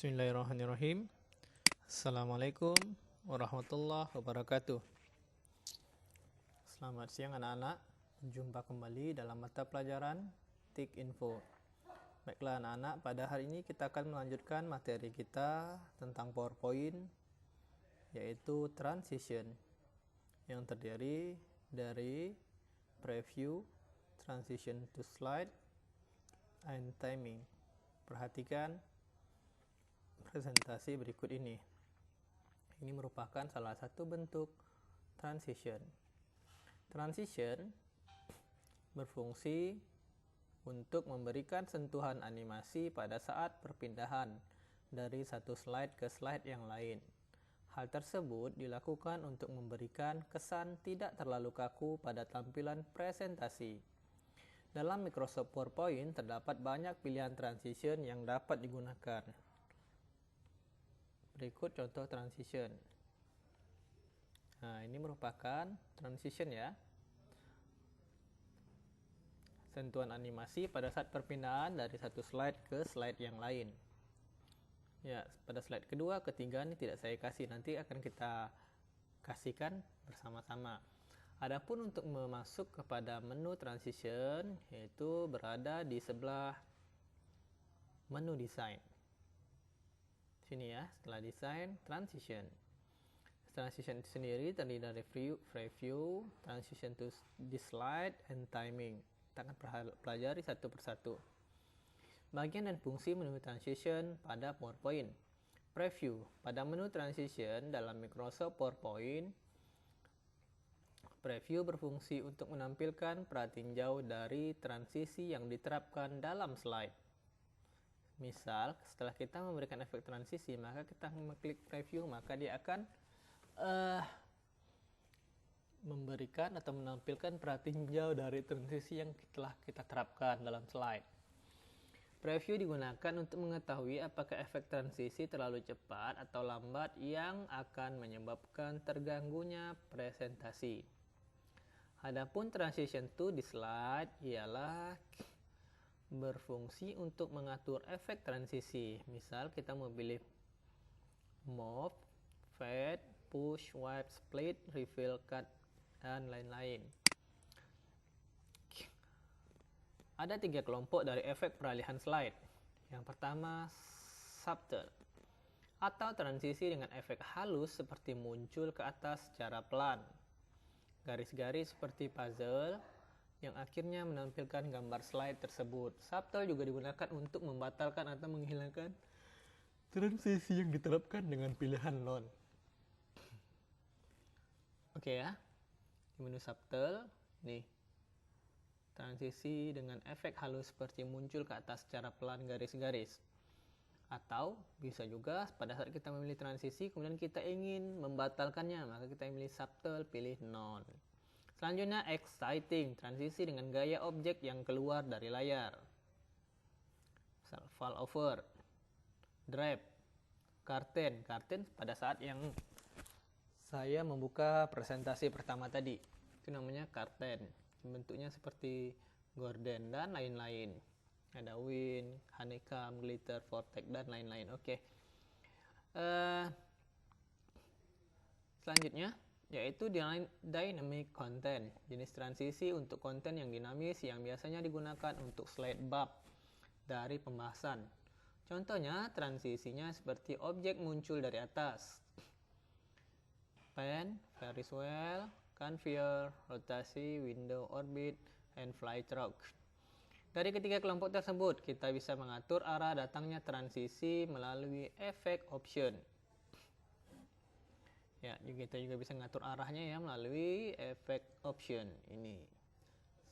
Bismillahirrahmanirrahim. Assalamualaikum warahmatullahi wabarakatuh. Selamat siang anak-anak. Jumpa kembali dalam mata pelajaran TIK Info. Baiklah anak-anak, pada hari ini kita akan melanjutkan materi kita tentang PowerPoint, yaitu transition, yang terdiri dari preview, transition to slide, and timing. Perhatikan presentasi berikut ini. Ini merupakan salah satu bentuk transition. Transition berfungsi untuk memberikan sentuhan animasi pada saat perpindahan dari satu slide ke slide yang lain. Hal tersebut dilakukan untuk memberikan kesan tidak terlalu kaku pada tampilan presentasi. Dalam Microsoft PowerPoint terdapat banyak pilihan transition yang dapat digunakan. Berikut contoh transition. Nah, ini merupakan transition ya. Sentuhan animasi pada saat perpindahan dari satu slide ke slide yang lain. Ya, pada slide kedua, ketiga ini tidak saya kasih, nanti akan kita kasihkan bersama-sama. Adapun untuk masuk kepada menu transition, yaitu berada di sebelah menu desain. Sini ya, setelah desain, transition. Transition itu sendiri terdiri dari preview, transition to slide, and timing. Kita akan pelajari satu persatu. Bagian dan fungsi menu transition pada PowerPoint. Preview. Pada menu transition dalam Microsoft PowerPoint, preview berfungsi untuk menampilkan pratinjau dari transisi yang diterapkan dalam slide. Misal, setelah kita memberikan efek transisi, maka kita mengklik preview, maka dia akan memberikan atau menampilkan pratinjau dari transisi yang telah kita terapkan dalam slide. Preview digunakan untuk mengetahui apakah efek transisi terlalu cepat atau lambat yang akan menyebabkan terganggunya presentasi. Adapun transition to the slide ialah berfungsi untuk mengatur efek transisi. Misal kita memilih move, fade, push, wipe, split, reveal, cut, dan lain-lain. Ada 3 kelompok dari efek peralihan slide. Yang pertama, subtle, atau transisi dengan efek halus seperti muncul ke atas secara pelan. Garis-garis seperti puzzle yang akhirnya menampilkan gambar slide tersebut. Subtle juga digunakan untuk membatalkan atau menghilangkan transisi yang diterapkan dengan pilihan none. Oke ya, di menu subtle, nih, transisi dengan efek halus seperti muncul ke atas secara pelan garis-garis. Atau bisa juga pada saat kita memilih transisi, kemudian kita ingin membatalkannya, maka kita memilih subtle, pilih none. Selanjutnya, exciting, transisi dengan gaya objek yang keluar dari layar. Misal, fall over, drap, curtain pada saat yang saya membuka presentasi pertama tadi, itu namanya curtain. Bentuknya seperti gorden dan lain-lain. Ada wind, honeycomb, glitter, vortex, dan lain-lain. Oke. Selanjutnya, yaitu dynamic content, jenis transisi untuk konten yang dinamis yang biasanya digunakan untuk slide bab dari pembahasan. Contohnya, transisinya seperti objek muncul dari atas, pan, Ferris wheel, conveyor, rotasi, window, orbit, and fly truck. Dari ketiga kelompok tersebut, kita bisa mengatur arah datangnya transisi melalui efek option. Ya, kita juga bisa mengatur arahnya ya melalui efek option ini.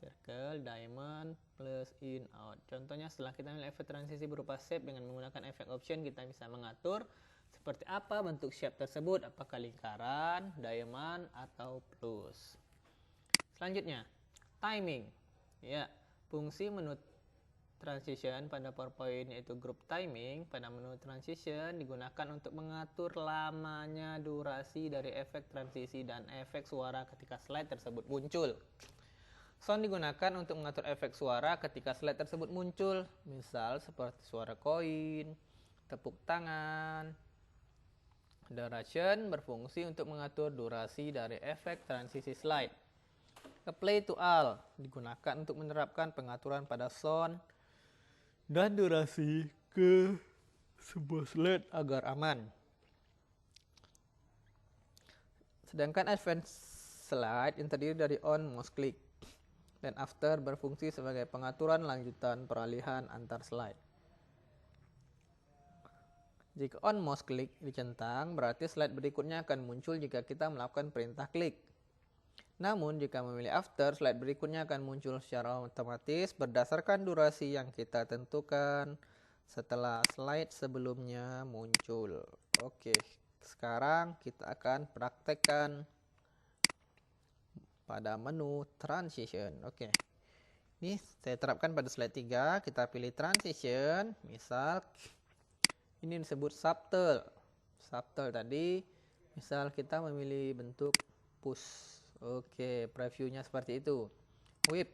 Circle, diamond, plus, in, out. Contohnya setelah kita memilih efek transisi berupa shape dengan menggunakan efek option, kita bisa mengatur seperti apa bentuk shape tersebut, apakah lingkaran, diamond, atau plus. Selanjutnya, timing. Ya, fungsi menu transition pada PowerPoint yaitu group timing. Pada menu transition digunakan untuk mengatur lamanya durasi dari efek transisi dan efek suara ketika slide tersebut muncul. Sound digunakan untuk mengatur efek suara ketika slide tersebut muncul, misal seperti suara koin, tepuk tangan. Duration berfungsi untuk mengatur durasi dari efek transisi slide. Apply to all digunakan untuk menerapkan pengaturan pada sound dan durasi ke sebuah slide agar aman. Sedangkan advance slide yang terdiri dari on, mouse click, dan after berfungsi sebagai pengaturan lanjutan peralihan antar slide. Jika on mouse click dicentang, berarti slide berikutnya akan muncul jika kita melakukan perintah klik. Namun, jika memilih after, slide berikutnya akan muncul secara otomatis berdasarkan durasi yang kita tentukan setelah slide sebelumnya muncul. Oke, sekarang kita akan praktekkan pada menu transition. Oke, ini saya terapkan pada slide 3. Kita pilih transition. Misal ini disebut subtle. Subtle tadi, misal kita memilih bentuk push. Oke, previewnya seperti itu. Whip.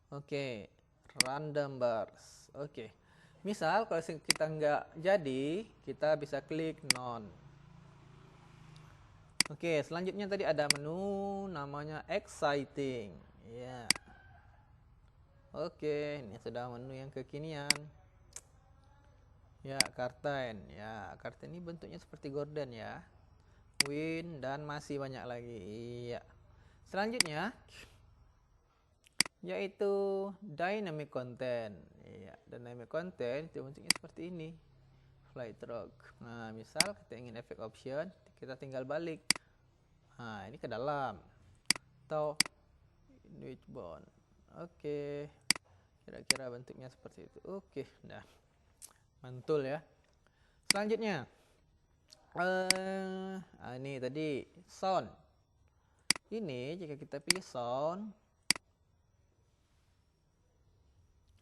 Oke, random bars. Oke, misal kalau kita nggak jadi, kita bisa klik none. Oke, selanjutnya tadi ada menu namanya exciting. Ya. Oke, ini sudah menu yang kekinian. Ya, curtain. Ya, curtain ini bentuknya seperti gorden ya. Win dan masih banyak lagi. Iya. Selanjutnya yaitu dynamic content. Iya, dynamic content itu bentuknya seperti ini. Flight rock. Nah, misal kita ingin efek option, kita tinggal balik. Nah, ini ke dalam. Atau wishbone. Oke. Kira-kira bentuknya seperti itu. Oke, nah. Mantul ya. Selanjutnya ini tadi sound. Ini jika kita pilih sound,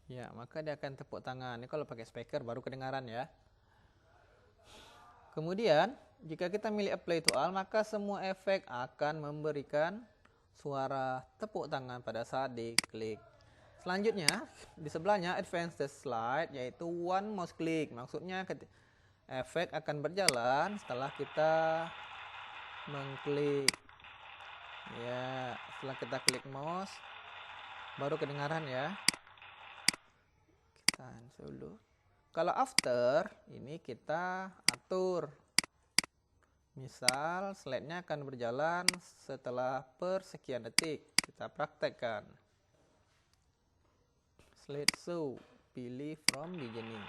ya maka dia akan tepuk tangan. Ini kalau pakai speaker baru kedengaran ya. Kemudian jika kita milih apply to all, maka semua efek akan memberikan suara tepuk tangan pada saat diklik. Selanjutnya di sebelahnya advance the slide, yaitu one mouse click. Maksudnya efek akan berjalan setelah kita mengklik. Ya, setelah kita klik mouse baru kedengaran ya. Kita dulu. Kalau after, ini kita atur. Misal slide-nya akan berjalan setelah per sekian detik. Kita praktekkan. Slide show, pilih from beginning.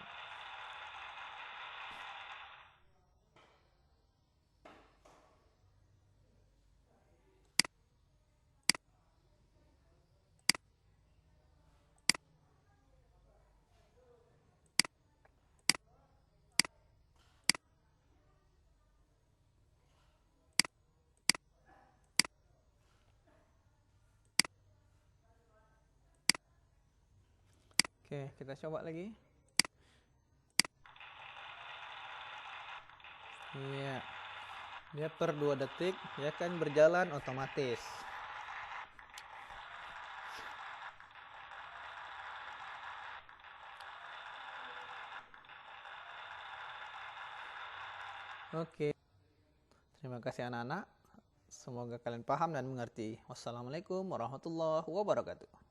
Oke, kita coba lagi. Iya. Dia per 2 detik dia akan berjalan otomatis. Oke. Terima kasih anak-anak. Semoga kalian paham dan mengerti. Wassalamualaikum warahmatullahi wabarakatuh.